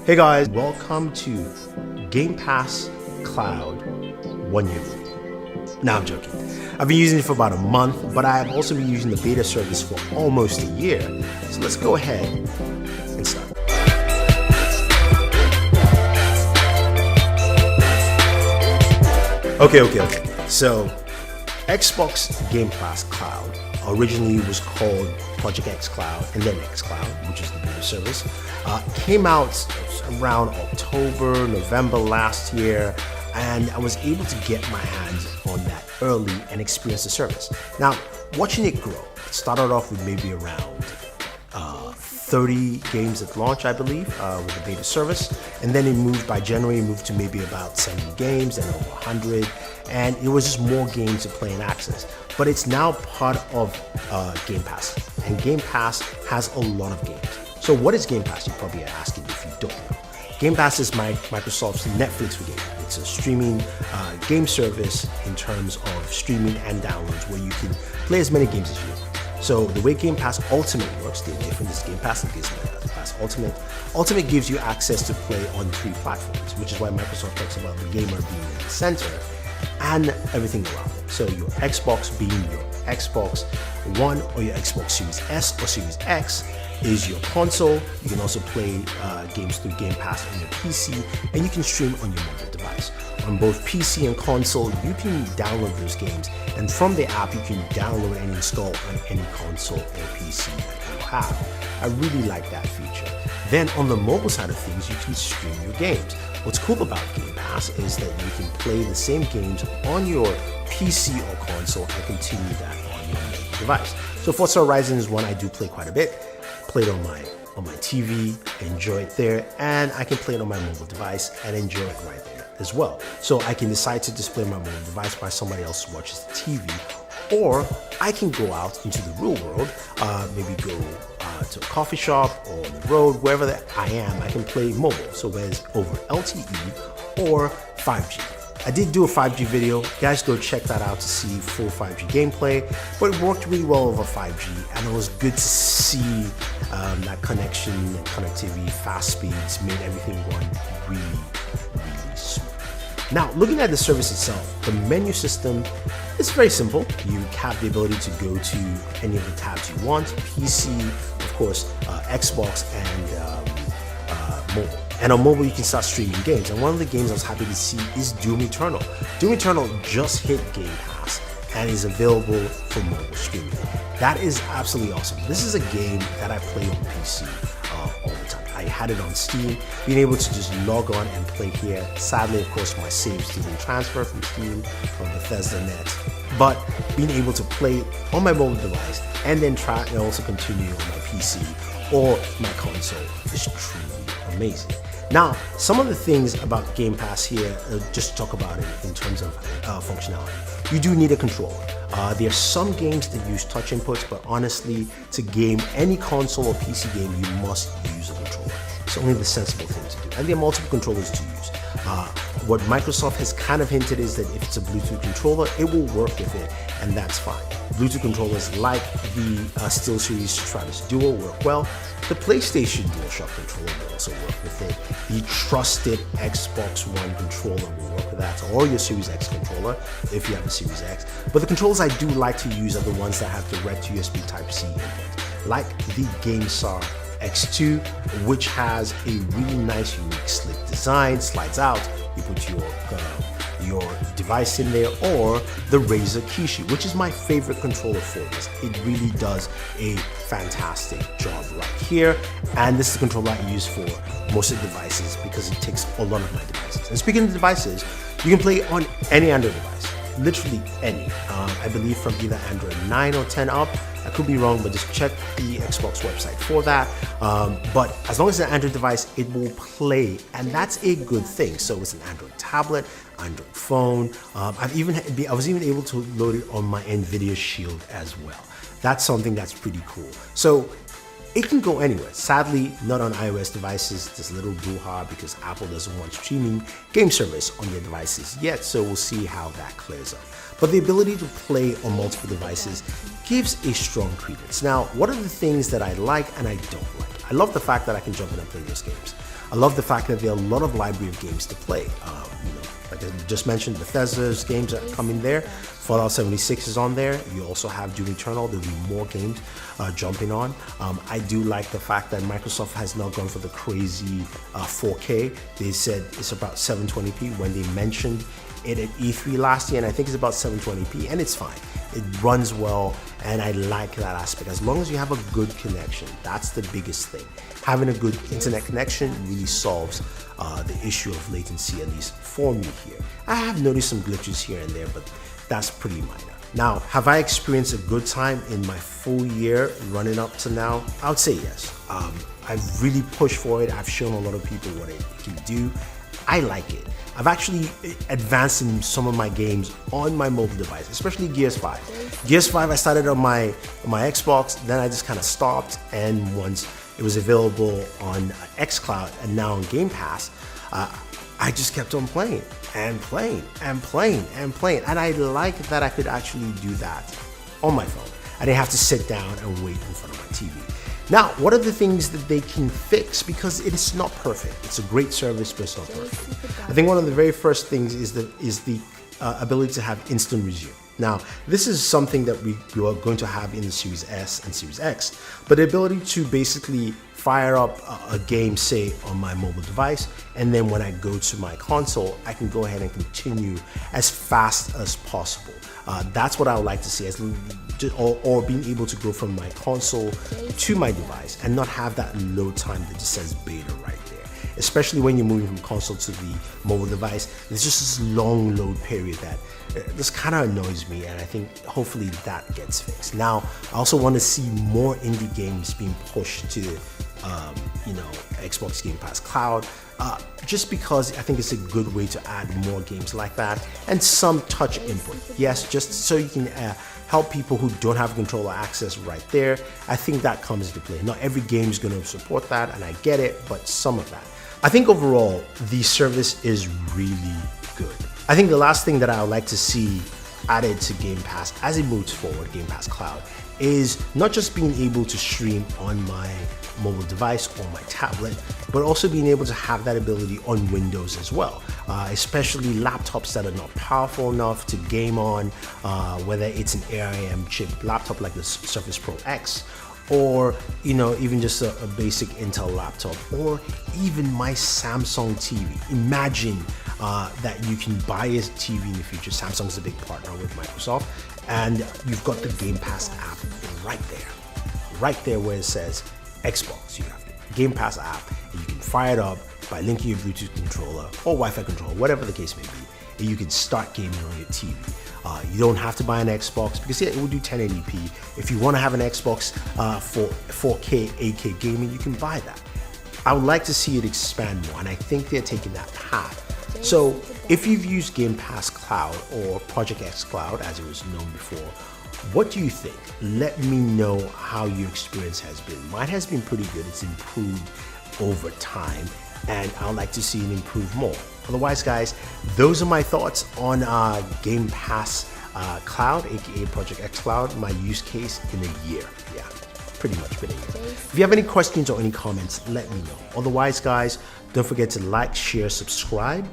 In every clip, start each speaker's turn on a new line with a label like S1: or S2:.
S1: Hey guys, welcome to Game Pass Cloud 1 year old. No, I'm joking. I've been using it for about a month, but I have also been using the beta service for almost a year. So let's go ahead and start. Okay. So Xbox Game Pass Cloud originally was called Project Xcloud and then Xcloud, which is the beta service. Came out around October, November last year, and I was able to get my hands on that early and experience the service. Now, watching it grow, it started off with maybe around 30 games at launch, I believe, with the beta service. And then it moved by January, it moved to maybe about 70 games and over 100. And it was just more games to play and access. But it's now part of Game Pass. And Game Pass has a lot of games. So what is Game Pass? You're probably asking if you don't know. Game Pass is Microsoft's Netflix for gaming. It's a streaming game service in terms of streaming and downloads where you can play as many games as you want. So the way Game Pass Ultimate works, the different is Game Pass and Game Pass Ultimate. Ultimate gives you access to play on 3 platforms, which is why Microsoft talks about the gamer being in the center and everything around it. So your Xbox being your Xbox One or your Xbox Series S or Series X is your console. You can also play games through Game Pass on your PC, and you can stream on your mobile device. On both PC and console, you can download those games, and from the app, you can download and install on any console or PC that you have. I really like that feature. Then on the mobile side of things, you can stream your games. What's cool about Game Pass is that you can play the same games on your PC or console and continue that on your mobile device. So Forza Horizon is one I do play quite a bit. Play it on my TV, enjoy it there, and I can play it on my mobile device and enjoy it right there as well. So I can decide to display my mobile device while somebody else watches the TV, or I can go out into the real world, maybe go to a coffee shop or on the road, wherever that I am, I can play mobile. So whether it's over LTE or 5G. I did do a 5G video. Guys, go check that out to see full 5G gameplay. But it worked really well over 5G, and it was good to see that connection and connectivity, fast speeds, made everything run really smooth. Now, looking at the service itself, the menu system is very simple. You have the ability to go to any of the tabs you want, PC, of course, Xbox, and mobile. And on mobile, you can start streaming games. And one of the games I was happy to see is Doom Eternal. Doom Eternal just hit Game Pass and is available for mobile streaming. That is absolutely awesome. This is a game that I play on PC all the time. I had it on Steam, being able to just log on and play here. Sadly, of course, my saves didn't transfer from Steam, from Bethesda.net. But being able to play it on my mobile device and then try and also continue on my PC or my console is truly amazing. Now, some of the things about Game Pass here, just to talk about it in terms of functionality. You do need a controller. There are some games that use touch inputs, but honestly, to game any console or PC game, you must use a controller. It's only the sensible thing to do. And there are multiple controllers to use. What Microsoft has kind of hinted is that if it's a Bluetooth controller, it will work with it, and that's fine. Bluetooth controllers like the SteelSeries Stratus Duo work well. The PlayStation DualShock controller will also work with it. The trusted Xbox One controller will work with that, or your Series X controller if you have a Series X. But the controllers I do like to use are the ones that have direct USB Type-C input, like the GameStar X2, which has a really nice, unique, slick design. Slides out, you put your device in there, or the Razer Kishi, which is my favorite controller for this. It really does a fantastic job right here, and this is the controller I use for most of the devices because it takes a lot of my devices. And speaking of devices, you can play on any Android device, literally any. I believe from either Android 9 or 10 up. I could be wrong, but just check the Xbox website for that. But as long as it's an Android device, it will play, and that's a good thing. So it's an Android tablet, Android phone. I was even able to load it on my NVIDIA Shield as well. That's something that's pretty cool. So it can go anywhere. Sadly, not on iOS devices. There's a little brouhaha because Apple doesn't want streaming game service on their devices yet, so we'll see how that clears up. But the ability to play on multiple devices gives a strong credence. Now, what are the things that I like and I don't like? I love the fact that I can jump in and play those games. I love the fact that there are a lot of library of games to play. Like I just mentioned, Bethesda's games are coming there. Fallout 76 is on there. You also have Doom Eternal. There'll be more games jumping on. I do like the fact that Microsoft has not gone for the crazy 4K. They said it's about 720p when they mentioned it at E3 last year, and I think it's about 720p, and it's fine. It runs well, and I like that aspect. As long as you have a good connection, that's the biggest thing. Having a good internet connection really solves the issue of latency, at least for me here. I have noticed some glitches here and there, but that's pretty minor. Now, have I experienced a good time in my full year running up to now? I would say yes. I've really pushed for it. I've shown a lot of people what it can do. I like it. I've actually advanced in some of my games on my mobile device, especially Gears 5. Gears 5 I started on my Xbox, then I just kind of stopped, and once it was available on Xcloud and now on Game Pass, I just kept on playing and playing and playing and playing, and I like that I could actually do that on my phone. I didn't have to sit down and wait in front of my TV. Now, what are the things that they can fix? Because it's not perfect. It's a great service, but it's not perfect. I think one of the very first things is the ability to have instant resume. Now, this is something that we are going to have in the Series S and Series X, but the ability to basically fire up a game, say, on my mobile device, and then when I go to my console, I can go ahead and continue as fast as possible. That's what I would like to see, or being able to go from my console to my device and not have that load time that just says beta right there. Especially when you're moving from console to the mobile device, there's just this long load period that this kind of annoys me, and I think hopefully that gets fixed. Now, I also want to see more indie games being pushed to Xbox Game Pass Cloud, just because I think it's a good way to add more games like that, and some touch input. Yes, just so you can help people who don't have controller access right there. I think that comes into play. Not every game is going to support that, and I get it, but some of that. I think overall, the service is really good. I think the last thing that I would like to see added to Game Pass as it moves forward, Game Pass Cloud, is not just being able to stream on my mobile device or my tablet, but also being able to have that ability on Windows as well, especially laptops that are not powerful enough to game on, whether it's an ARM chip laptop like the Surface Pro X, or even just a basic Intel laptop, or even my Samsung TV. Imagine that you can buy a TV in the future. Samsung's a big partner with Microsoft, and you've got the Game Pass app right there where it says Xbox. You have the Game Pass app, and you can fire it up by linking your Bluetooth controller or Wi-Fi controller, whatever the case may be, and you can start gaming on your TV. You don't have to buy an Xbox, because it will do 1080p. If you want to have an Xbox for 4K, 8K gaming, you can buy that. I would like to see it expand more, and I think they're taking that path. So if you've used Game Pass Cloud or Project xCloud as it was known before, what do you think? Let me know how your experience has been. Mine has been pretty good. It's improved over time, and I'd like to see it improve more. Otherwise, guys, those are my thoughts on Game Pass Cloud, aka Project xCloud, my use case in a year. Yeah, pretty much been a year. If you have any questions or any comments, let me know. Otherwise, guys, don't forget to like, share, subscribe,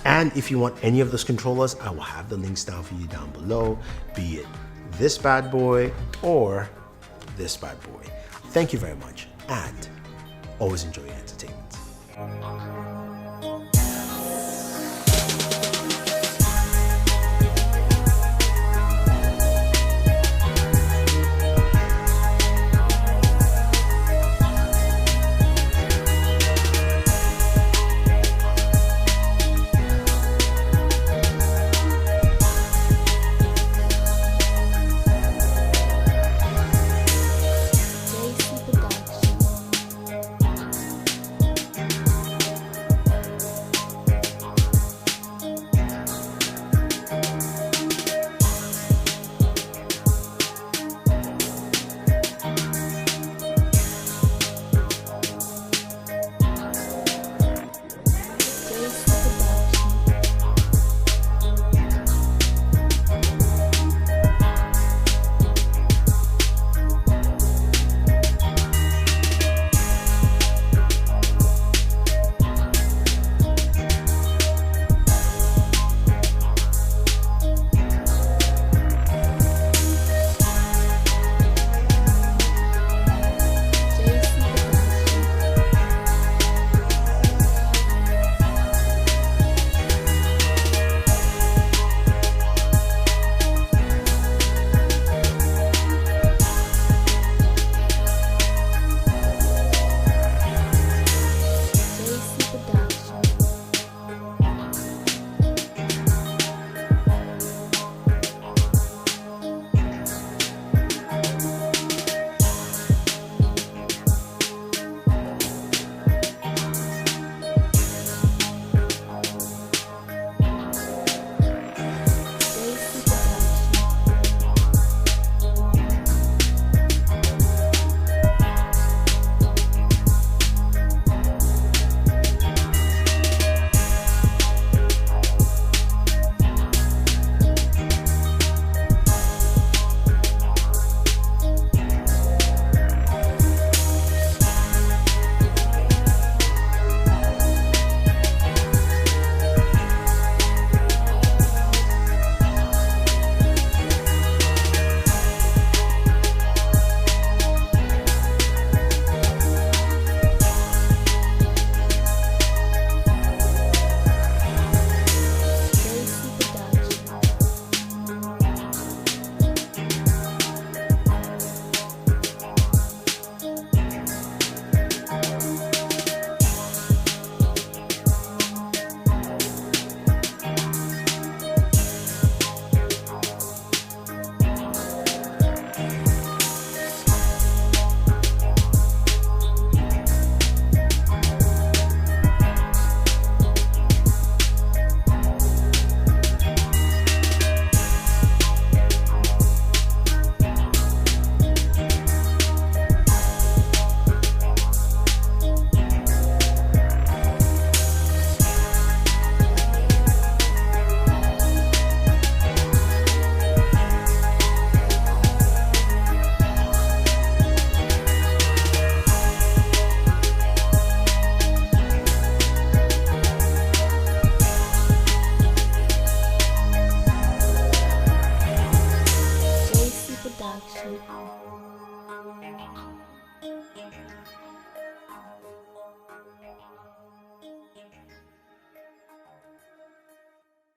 S1: and if you want any of those controllers, I will have the links down for you down below, be it this bad boy or this bad boy. Thank you very much, and always enjoy your entertainment.